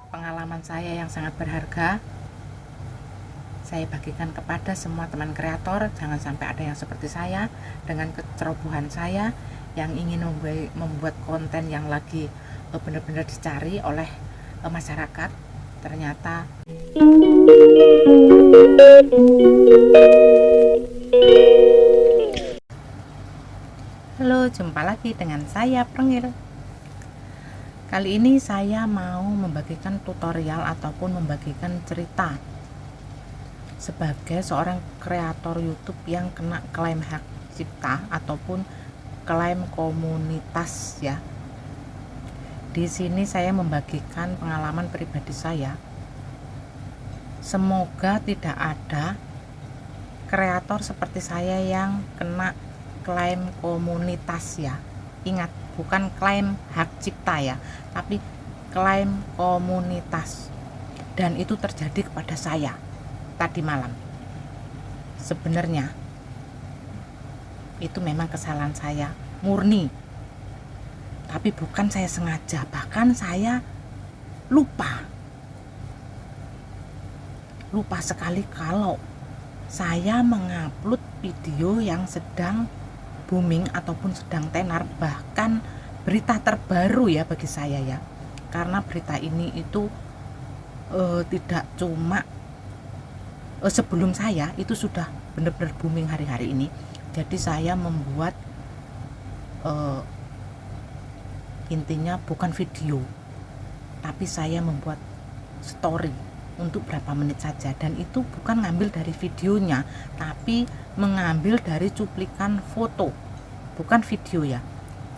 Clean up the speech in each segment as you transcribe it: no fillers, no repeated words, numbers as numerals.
pengalaman saya yang sangat berharga saya bagikan kepada semua teman kreator. Jangan sampai ada yang seperti saya dengan kecerobohan saya yang ingin membuat konten yang lagi benar-benar dicari oleh masyarakat. Ternyata halo, jumpa lagi dengan saya Prengil. Kali ini saya mau membagikan tutorial ataupun membagikan cerita sebagai seorang kreator YouTube yang kena klaim hak cipta ataupun klaim komunitas ya. Di sini saya membagikan pengalaman pribadi saya. Semoga tidak ada kreator seperti saya yang kena klaim komunitas ya. Ingat, bukan klaim hak cipta ya, tapi klaim komunitas. Dan itu terjadi kepada saya tadi malam. Sebenarnya itu memang kesalahan saya murni, tapi bukan saya sengaja, bahkan saya lupa sekali kalau saya mengupload video yang sedang booming ataupun sedang tenar, bahkan berita terbaru ya bagi saya ya, karena berita ini itu tidak cuma sebelum saya itu sudah benar-benar booming hari-hari ini. Jadi saya membuat intinya bukan video, tapi saya membuat story untuk berapa menit saja, dan itu bukan ngambil dari videonya, tapi mengambil dari cuplikan foto, bukan video ya,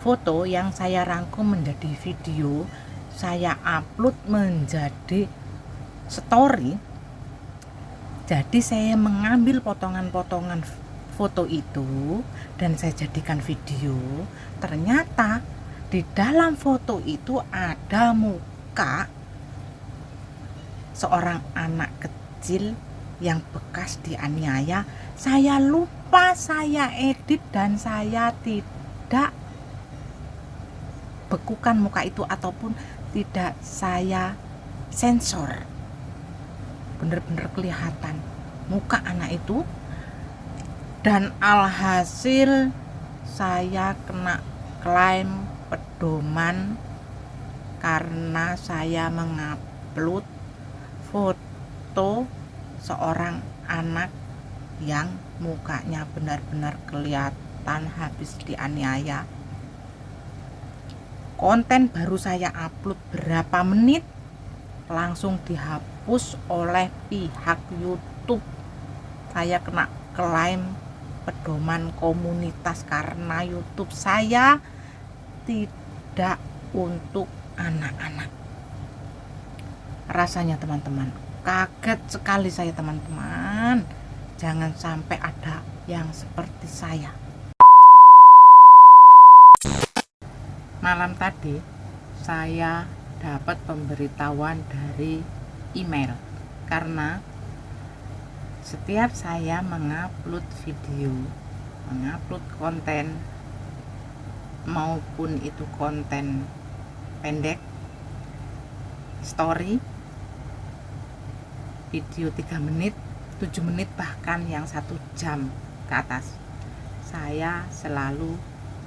foto yang saya rangkum menjadi video, saya upload menjadi story. Jadi saya mengambil potongan-potongan foto itu dan saya jadikan video. Ternyata di dalam foto itu ada muka seorang anak kecil yang bekas dianiaya. Saya lupa saya edit dan saya tidak bekukan muka itu ataupun tidak saya sensor. Bener-bener kelihatan muka anak itu, dan alhasil saya kena klaim pedoman karena saya mengupload foto seorang anak yang mukanya benar-benar kelihatan habis dianiaya. Konten baru saya upload berapa menit langsung dihapus oleh pihak YouTube. Saya kena klaim pedoman komunitas karena YouTube saya tidak untuk anak-anak. Rasanya teman-teman, kaget sekali saya teman-teman. Jangan sampai ada yang seperti saya. Malam tadi saya dapat pemberitahuan dari email, karena setiap saya mengupload video, mengupload konten, maupun itu konten pendek, story, video 3 menit, 7 menit, bahkan yang 1 jam ke atas, saya selalu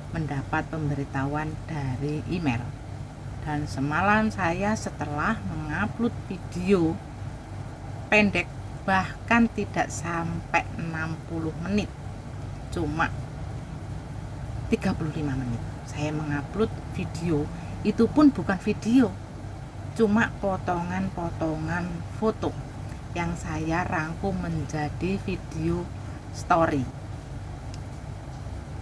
mendapat pemberitahuan dari email. Dan semalam saya setelah mengupload video pendek, bahkan tidak sampai 60 menit, cuma 35 menit saya mengupload video. Itu pun bukan video, cuma potongan-potongan foto yang saya rangkum menjadi video story.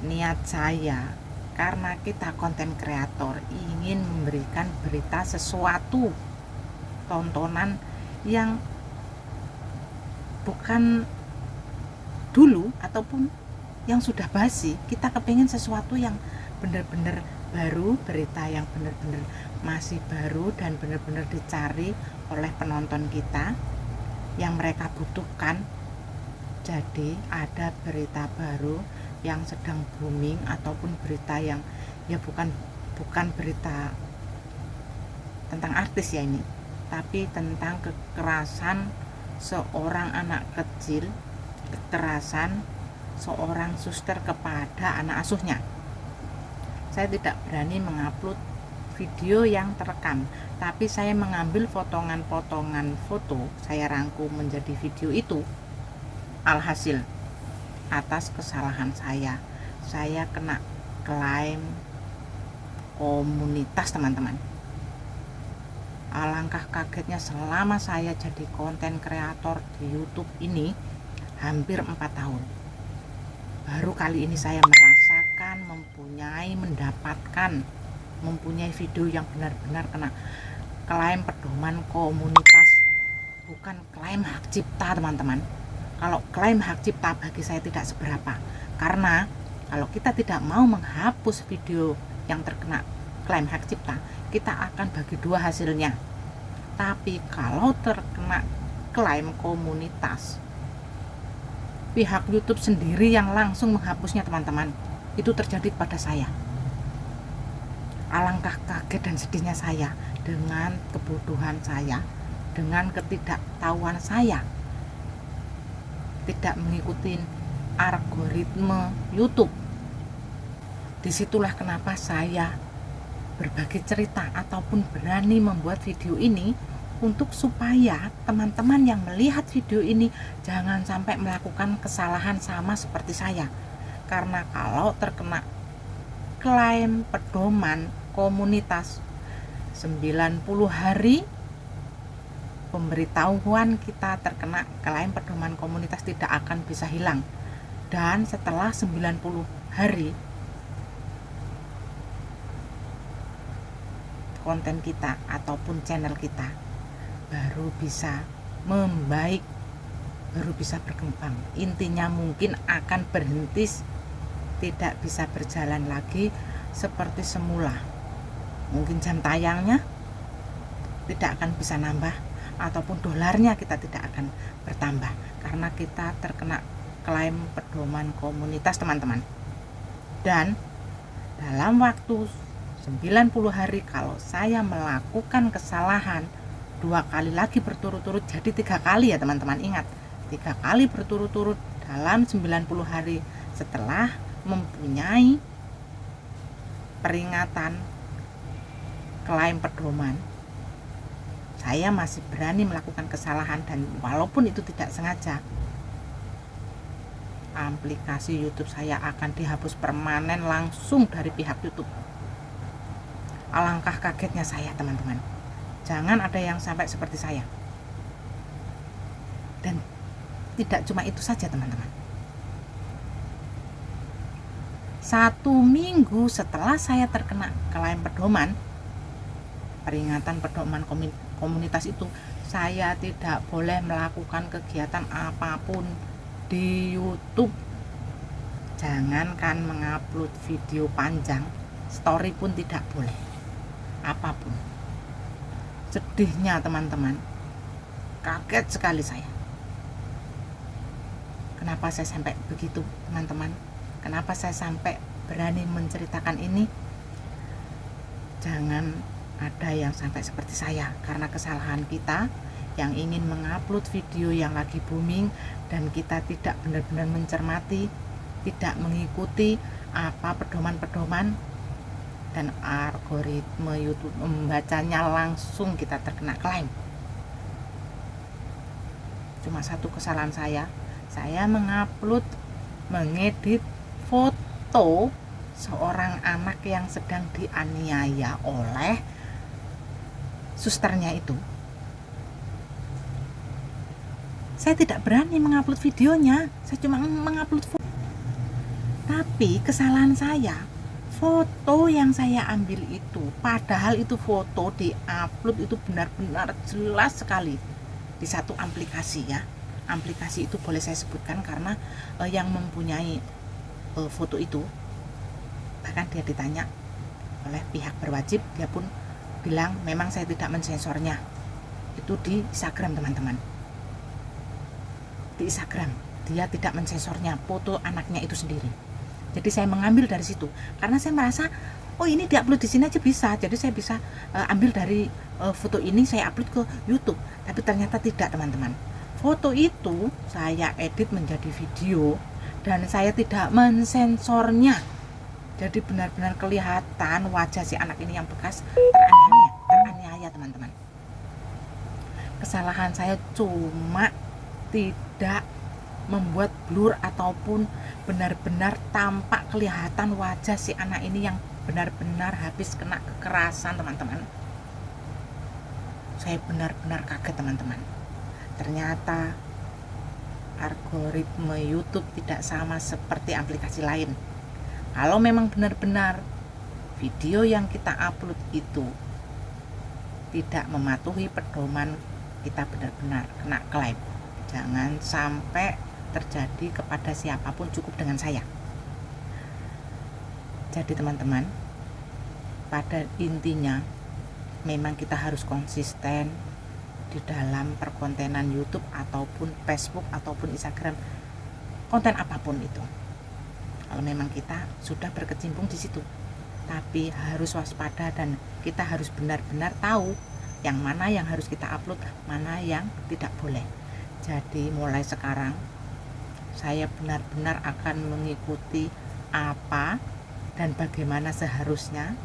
Niat saya, karena kita konten kreator ingin memberikan berita sesuatu, tontonan yang bukan dulu ataupun yang sudah basi. Kita kepingin sesuatu yang benar-benar baru, berita yang benar-benar masih baru dan benar-benar dicari oleh penonton kita yang mereka butuhkan. Jadi ada berita baru yang sedang booming ataupun berita yang ya bukan berita tentang artis ya, ini tapi tentang kekerasan seorang anak kecil, kekerasan seorang suster kepada anak asuhnya. Saya tidak berani mengupload video yang terekam, tapi saya mengambil potongan-potongan foto, saya rangkum menjadi video itu. Alhasil, atas kesalahan saya kena klaim komunitas, teman-teman. Alangkah kagetnya selama saya jadi konten kreator di YouTube ini hampir 4 tahun. Baru kali ini saya merasakan mempunyai video yang benar-benar kena klaim pedoman komunitas, bukan klaim hak cipta, teman-teman. Kalau klaim hak cipta bagi saya tidak seberapa, karena kalau kita tidak mau menghapus video yang terkena klaim hak cipta, kita akan bagi dua hasilnya. Tapi kalau terkena klaim komunitas, pihak YouTube sendiri yang langsung menghapusnya, teman-teman. Itu terjadi kepada saya. Alangkah kaget dan sedihnya saya dengan kebodohan saya, dengan ketidaktahuan saya, tidak mengikuti algoritma YouTube. Disitulah kenapa saya berbagi cerita ataupun berani membuat video ini, untuk supaya teman-teman yang melihat video ini jangan sampai melakukan kesalahan sama seperti saya. Karena kalau terkena klaim pedoman komunitas 90 hari pemberitahuan kita terkena klaim pedoman komunitas tidak akan bisa hilang. Dan setelah 90 hari konten kita ataupun channel kita baru bisa membaik, baru bisa berkembang. Intinya mungkin akan berhenti, tidak bisa berjalan lagi seperti semula. Mungkin jam tayangnya tidak akan bisa nambah, ataupun dolarnya kita tidak akan bertambah, karena kita terkena klaim pedoman komunitas, teman-teman. Dan dalam waktu 90 hari kalau saya melakukan kesalahan 2 kali lagi berturut-turut, jadi 3 kali ya teman-teman, ingat, 3 kali berturut-turut dalam 90 hari setelah mempunyai peringatan klaim pedoman, saya masih berani melakukan kesalahan. Dan walaupun itu tidak sengaja, aplikasi YouTube saya akan dihapus permanen langsung dari pihak YouTube. Alangkah kagetnya saya, teman-teman. Jangan ada yang sampai seperti saya. Dan tidak cuma itu saja, teman-teman. 1 minggu setelah saya terkena klaim pedoman, peringatan pedoman komunitas itu, saya tidak boleh melakukan kegiatan apapun di YouTube. Jangankan mengupload video panjang, story pun tidak boleh, apapun. Sedihnya teman-teman, kaget sekali saya. Kenapa saya sampai begitu, teman-teman? Kenapa saya sampai berani menceritakan ini? Jangan ada yang sampai seperti saya, karena kesalahan kita yang ingin mengupload video yang lagi booming dan kita tidak benar-benar mencermati, tidak mengikuti apa pedoman-pedoman, dan algoritma YouTube membacanya, langsung kita terkena klaim. Cuma satu kesalahan saya mengedit foto seorang anak yang sedang dianiaya oleh susternya itu. Saya tidak berani mengupload videonya, saya cuma mengupload foto. Tapi kesalahan saya, foto yang saya ambil itu, padahal itu foto diupload itu benar-benar jelas sekali di satu aplikasi ya. Aplikasi itu boleh saya sebutkan karena yang mempunyai foto itu, bahkan dia ditanya oleh pihak berwajib, dia pun bilang memang saya tidak mensensornya. Itu di Instagram, teman-teman. Di Instagram dia tidak mensensornya foto anaknya itu sendiri. Jadi saya mengambil dari situ karena saya merasa, oh ini diupload di sini aja bisa, jadi saya bisa ambil dari foto ini saya upload ke YouTube. Tapi ternyata tidak, teman-teman. Foto itu saya edit menjadi video dan saya tidak mensensornya, jadi benar-benar kelihatan wajah si anak ini yang bekas teraniaya, teman-teman. Kesalahan saya cuma tidak membuat blur ataupun benar-benar tampak kelihatan wajah si anak ini yang benar-benar habis kena kekerasan, teman-teman. Saya benar-benar kaget, teman-teman. Ternyata algoritma YouTube tidak sama seperti aplikasi lain. Kalau memang benar-benar video yang kita upload itu tidak mematuhi pedoman, kita benar-benar kena klaim. Jangan sampai terjadi kepada siapapun, cukup dengan saya. Jadi teman-teman, pada intinya memang kita harus konsisten di dalam perkontenan YouTube ataupun Facebook ataupun Instagram, konten apapun itu. Kalau memang kita sudah berkecimpung di situ, tapi harus waspada dan kita harus benar-benar tahu yang mana yang harus kita upload, mana yang tidak boleh. Jadi mulai sekarang saya benar-benar akan mengikuti apa dan bagaimana seharusnya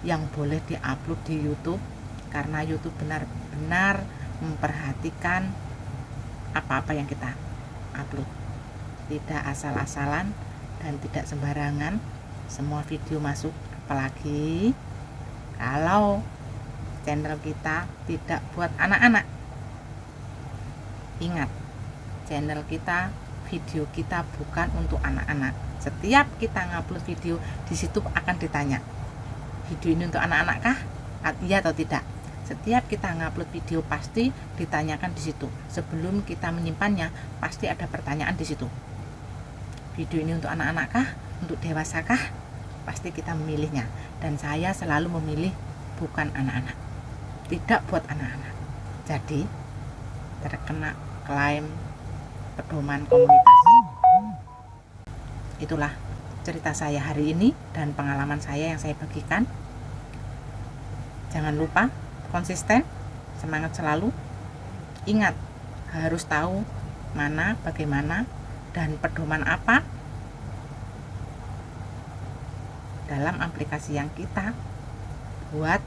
yang boleh diupload di YouTube, karena YouTube benar-benar memperhatikan apa-apa yang kita upload, tidak asal-asalan dan tidak sembarangan semua video masuk. Apalagi kalau channel kita tidak buat anak-anak. Ingat, channel kita, video kita bukan untuk anak-anak. Setiap kita ngupload video, di situ akan ditanya, video ini untuk anak-anak kah? Iya atau tidak? Setiap kita ngupload video pasti ditanyakan di situ. Sebelum kita menyimpannya, pasti ada pertanyaan di situ. Video ini untuk anak-anak kah? Untuk dewasa kah? Pasti kita memilihnya. Dan saya selalu memilih bukan anak-anak. Tidak buat anak-anak. Jadi terkena klaim pedoman komunitas. Itulah cerita saya hari ini dan pengalaman saya yang saya bagikan. Jangan lupa konsisten, semangat selalu. Ingat, harus tahu mana, bagaimana, dan pedoman apa dalam aplikasi yang kita buat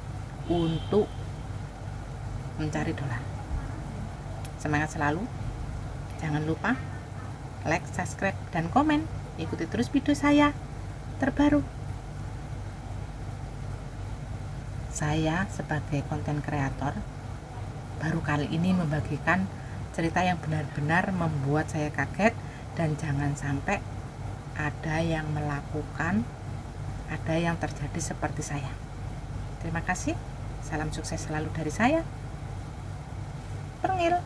untuk mencari dolar. Semangat selalu. Jangan lupa like, subscribe, dan komen. Ikuti terus video saya terbaru. Saya sebagai konten kreator baru kali ini membagikan cerita yang benar-benar membuat saya kaget, dan jangan sampai ada yang melakukan, ada yang terjadi seperti saya. Terima kasih. Salam sukses selalu dari saya, Perngil.